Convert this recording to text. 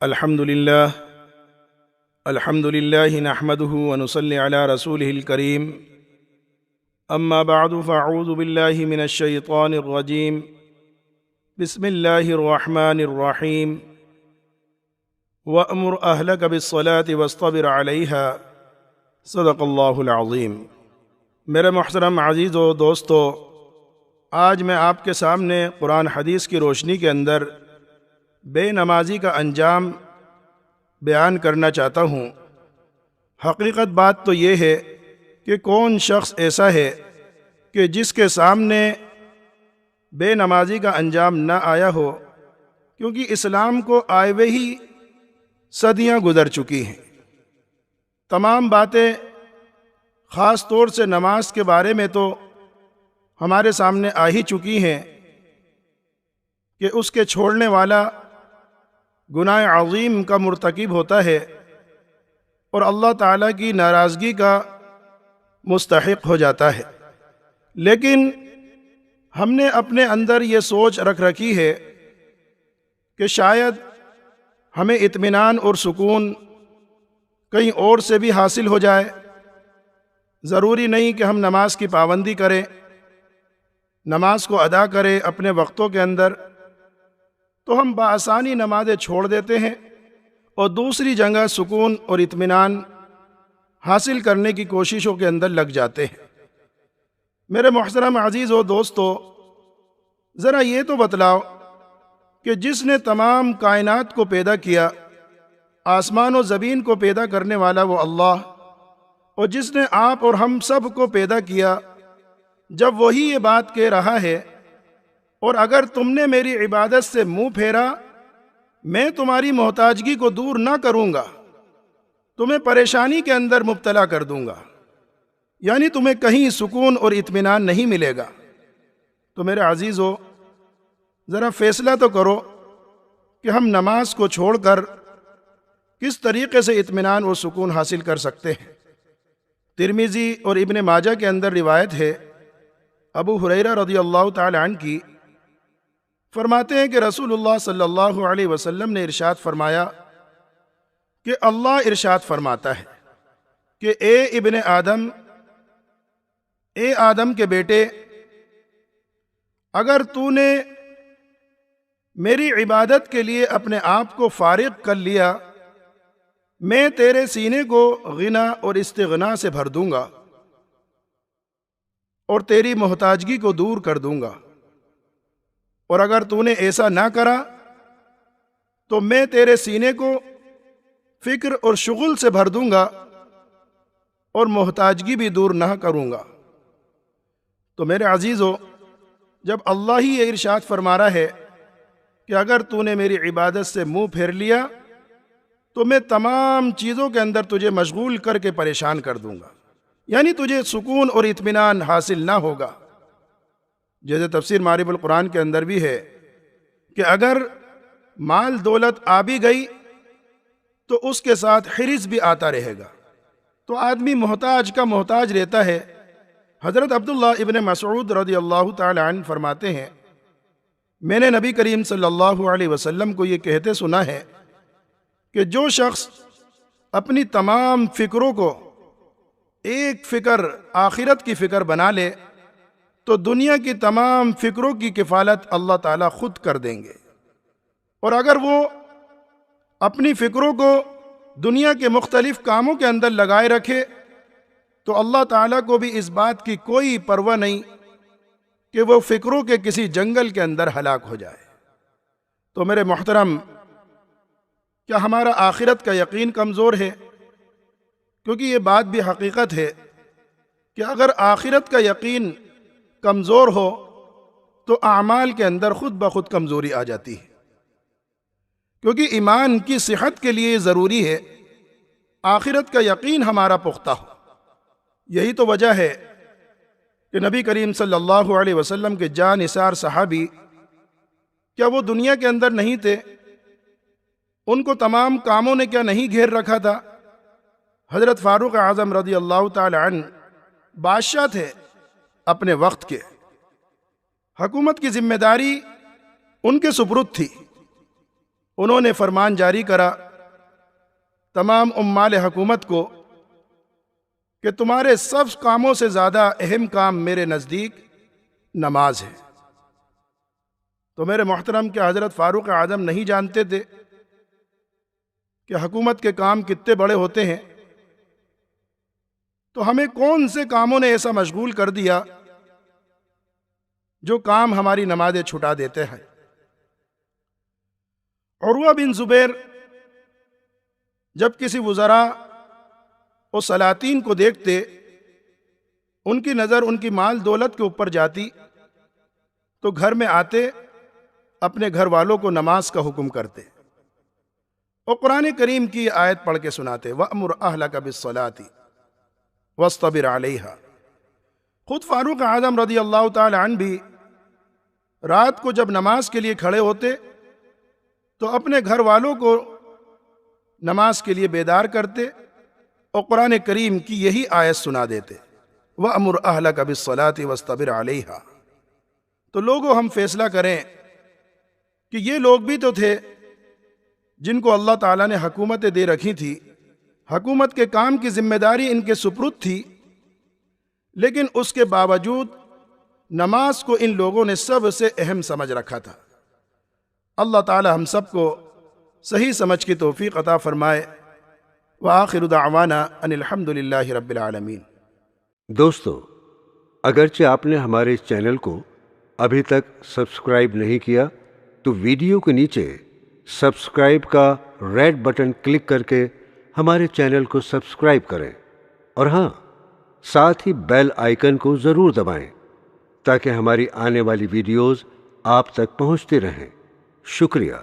الحمد لله نحمده ونصلي على رسوله الكريم اما بعد فاعوذ بالله من الشيطان الرجيم بسم الله الرحمن الرحيم وأمر أهلك بالصلاة واصطبر عليها صدق اللہ العظیم۔ میرے محترم عزیز و دوستو، آج میں آپ کے سامنے قرآن حدیث کی روشنی کے اندر بے نمازی کا انجام بیان کرنا چاہتا ہوں۔ حقیقت بات تو یہ ہے کہ کون شخص ایسا ہے کہ جس کے سامنے بے نمازی کا انجام نہ آیا ہو، کیونکہ اسلام کو آئے ہوئے ہی صدیاں گزر چکی ہیں۔ تمام باتیں خاص طور سے نماز کے بارے میں تو ہمارے سامنے آ ہی چکی ہیں کہ اس کے چھوڑنے والا گناہ عظیم کا مرتکب ہوتا ہے اور اللہ تعالیٰ کی ناراضگی کا مستحق ہو جاتا ہے۔ لیکن ہم نے اپنے اندر یہ سوچ رکھ رکھی ہے کہ شاید ہمیں اطمینان اور سکون کہیں اور سے بھی حاصل ہو جائے۔ ضروری نہیں کہ ہم نماز کی پابندی کریں، نماز کو ادا کریں اپنے وقتوں کے اندر، تو ہم بآسانی نمازیں چھوڑ دیتے ہیں اور دوسری جگہ سکون اور اطمینان حاصل کرنے کی کوششوں کے اندر لگ جاتے ہیں۔ میرے محترم عزیز و دوستو، ذرا یہ تو بتلاؤ کہ جس نے تمام کائنات کو پیدا کیا، آسمان و زمین کو پیدا کرنے والا وہ اللہ، اور جس نے آپ اور ہم سب کو پیدا کیا، جب وہی یہ بات کہہ رہا ہے اور اگر تم نے میری عبادت سے منہ پھیرا، میں تمہاری محتاجگی کو دور نہ کروں گا، تمہیں پریشانی کے اندر مبتلا کر دوں گا، یعنی تمہیں کہیں سکون اور اطمینان نہیں ملے گا، تو میرے عزیزو ذرا فیصلہ تو کرو کہ ہم نماز کو چھوڑ کر کس طریقے سے اطمینان اور سکون حاصل کر سکتے ہیں۔ ترمذی اور ابن ماجہ کے اندر روایت ہے، ابو ہریرہ رضی اللہ تعالی عنہ کی، فرماتے ہیں کہ رسول اللہ صلی اللہ علیہ وسلم نے ارشاد فرمایا کہ اللہ ارشاد فرماتا ہے کہ اے آدم کے بیٹے، اگر تو نے میری عبادت کے لیے اپنے آپ کو فارغ کر لیا، میں تیرے سینے کو غنا اور استغنا سے بھر دوں گا اور تیری محتاجگی کو دور کر دوں گا، اور اگر تو نے ایسا نہ کرا تو میں تیرے سینے کو فکر اور شغل سے بھر دوں گا اور محتاجگی بھی دور نہ کروں گا۔ تو میرے عزیزو، جب اللہ ہی یہ ارشاد فرما رہا ہے کہ اگر تو نے میری عبادت سے منہ پھیر لیا تو میں تمام چیزوں کے اندر تجھے مشغول کر کے پریشان کر دوں گا، یعنی تجھے سکون اور اطمینان حاصل نہ ہوگا۔ جیسے تفسیر معارف القرآن کے اندر بھی ہے کہ اگر مال دولت آ بھی گئی تو اس کے ساتھ حرص بھی آتا رہے گا، تو آدمی محتاج کا محتاج رہتا ہے۔ حضرت عبداللہ ابن مسعود رضی اللہ تعالی عنہ فرماتے ہیں، میں نے نبی کریم صلی اللہ علیہ وسلم کو یہ کہتے سنا ہے کہ جو شخص اپنی تمام فکروں کو ایک فکر آخرت کی فکر بنا لے تو دنیا کی تمام فکروں کی کفالت اللہ تعالیٰ خود کر دیں گے، اور اگر وہ اپنی فکروں کو دنیا کے مختلف کاموں کے اندر لگائے رکھے تو اللہ تعالیٰ کو بھی اس بات کی کوئی پرواہ نہیں کہ وہ فکروں کے کسی جنگل کے اندر ہلاک ہو جائے۔ تو میرے محترم، کیا ہمارا آخرت کا یقین کمزور ہے؟ کیونکہ یہ بات بھی حقیقت ہے کہ اگر آخرت کا یقین کمزور ہو تو اعمال کے اندر خود بخود کمزوری آ جاتی ہے، کیونکہ ایمان کی صحت کے لیے ضروری ہے آخرت کا یقین ہمارا پختہ ہو۔ یہی تو وجہ ہے کہ نبی کریم صلی اللہ علیہ وسلم کے جاں نثار صحابی، کیا وہ دنیا کے اندر نہیں تھے؟ ان کو تمام کاموں نے کیا نہیں گھیر رکھا تھا؟ حضرت فاروق اعظم رضی اللہ تعالی عنہ بادشاہ تھے اپنے وقت کے، حکومت کی ذمہ داری ان کے سپرد تھی، انہوں نے فرمان جاری کرا تمام عمال حکومت کو کہ تمہارے سب کاموں سے زیادہ اہم کام میرے نزدیک نماز ہے۔ تو میرے محترم کہ حضرت فاروق اعظم نہیں جانتے تھے کہ حکومت کے کام کتنے بڑے ہوتے ہیں، تو ہمیں کون سے کاموں نے ایسا مشغول کر دیا جو کام ہماری نمازیں چھٹا دیتے ہیں۔ عروہ بن زبیر جب کسی وزراء اور سلاطین کو دیکھتے، ان کی نظر ان کی مال دولت کے اوپر جاتی، تو گھر میں آتے اپنے گھر والوں کو نماز کا حکم کرتے اور قرآن کریم کی آیت پڑھ کے سناتے، وَأْمُرْ أَهْلَكَ بِالصَّلَاةِ وَاصْطَبِرْ عَلَيْهَا۔ خود فاروق اعظم رضی اللہ تعالی عنہ بھی رات کو جب نماز کے لیے کھڑے ہوتے تو اپنے گھر والوں کو نماز کے لیے بیدار کرتے اور قرآن کریم کی یہی آیت سنا دیتے، وَأْمُرْ أَهْلَكَ بِالصَّلَاةِ وَاصْطَبِرْ عَلَيْهَا۔ تو لوگوں ہم فیصلہ کریں کہ یہ لوگ بھی تو تھے جن کو اللہ تعالیٰ نے حکومتیں دے رکھی تھی، حکومت کے کام کی ذمہ داری ان کے سپرد تھی، لیکن اس کے باوجود نماز کو ان لوگوں نے سب سے اہم سمجھ رکھا تھا۔ اللہ تعالیٰ ہم سب کو صحیح سمجھ کی توفیق عطا فرمائے۔ وآخر دعوانا ان الحمد للہ رب العالمین۔ دوستو، اگرچہ آپ نے ہمارے اس چینل کو ابھی تک سبسکرائب نہیں کیا تو ویڈیو کے نیچے سبسکرائب کا ریڈ بٹن کلک کر کے ہمارے چینل کو سبسکرائب کریں، اور ہاں، ساتھ ہی بیل آئیکن کو ضرور دبائیں تاکہ ہماری آنے والی ویڈیوز آپ تک پہنچتی رہیں۔ شکریہ۔